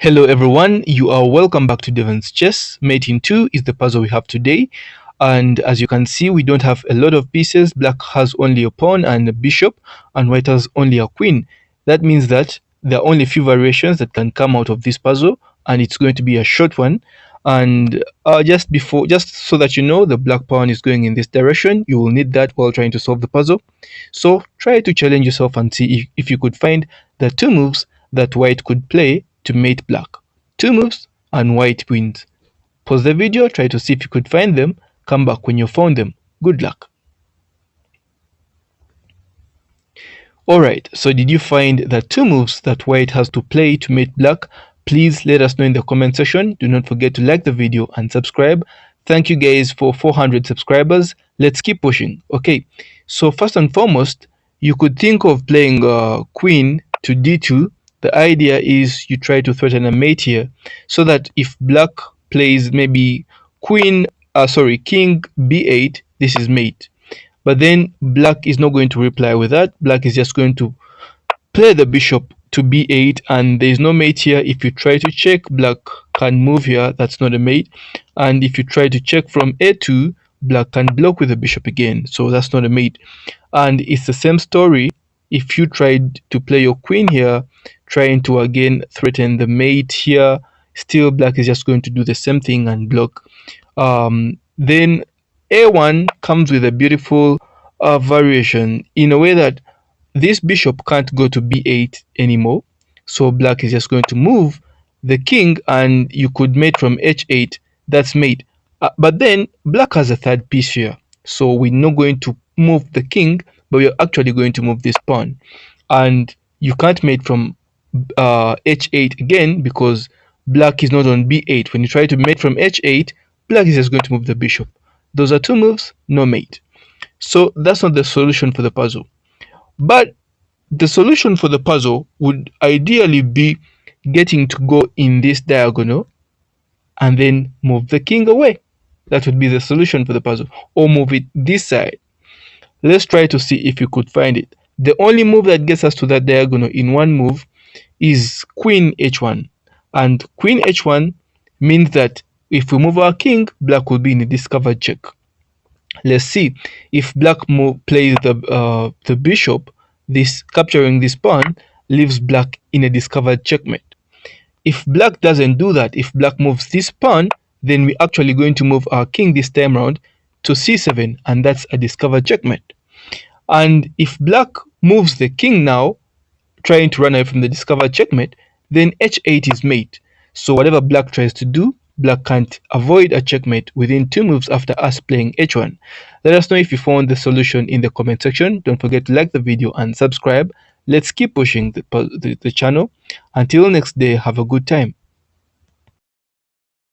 Hello everyone, you are welcome back to Devon's Chess. Mate in 2 is the puzzle we have today, and as you can see we don't have a lot of pieces. Black has only a pawn and a bishop, and white has only a queen. That means that there are only a few variations that can come out of this puzzle, and it's going to be a short one. And just so that you know, the black pawn is going in this direction. You will need that while trying to solve the puzzle. So try to challenge yourself and see if you could find the two moves that white could play to mate black. Two moves and white wins. Pause the video, try to see if you could find them, come back when you found them. Good luck. Alright, so did you find the two moves that white has to play to mate black? Please let us know in the comment section. Do not forget to like the video and subscribe. Thank you guys for 400 subscribers. Let's keep pushing. Okay, so first and foremost, you could think of playing queen to d2. The idea is you try to threaten a mate here, so that if black plays maybe king b8, this is mate. But then black is not going to reply with that. Black is just going to play the bishop to b8, and there is no mate here. If you try to check, black can move here. That's not a mate. And if you try to check from a2, black can block with the bishop again. So that's not a mate. And it's the same story if you tried to play your queen here, trying to again threaten the mate here. Still, black is just going to do the same thing and block. Then a1 comes with a beautiful variation in a way that this bishop can't go to b8 anymore, so black is just going to move the king, and you could mate from h8. That's mate. But then black has a third piece here, so we're not going to move the king, but we're actually going to move this pawn, and you can't mate from h8 again because black is not on b8. When you try to mate from h8, black is just going to move the bishop. Those are two moves, no mate. So that's not the solution for the puzzle. But the solution for the puzzle would ideally be getting to go in this diagonal and then move the king away. That would be the solution for the puzzle. Or move it this side. Let's try to see if you could find it. The only move that gets us to that diagonal in one move is queen h1. And queen h1 means that if we move our king, black will be in a discovered check. Let's see if black plays the bishop. This capturing this pawn leaves black in a discovered checkmate. If black doesn't do that, if black moves this pawn, then we're actually going to move our king this time around to c7, and that's a discovered checkmate. And if black moves the king now, trying to run away from the discovered checkmate, then h8 is mate. So whatever black tries to do, black can't avoid a checkmate within two moves after us playing h1. Let us know if you found the solution in the comment section. Don't forget to like the video and subscribe. Let's keep pushing the channel. Until next day, have a good time.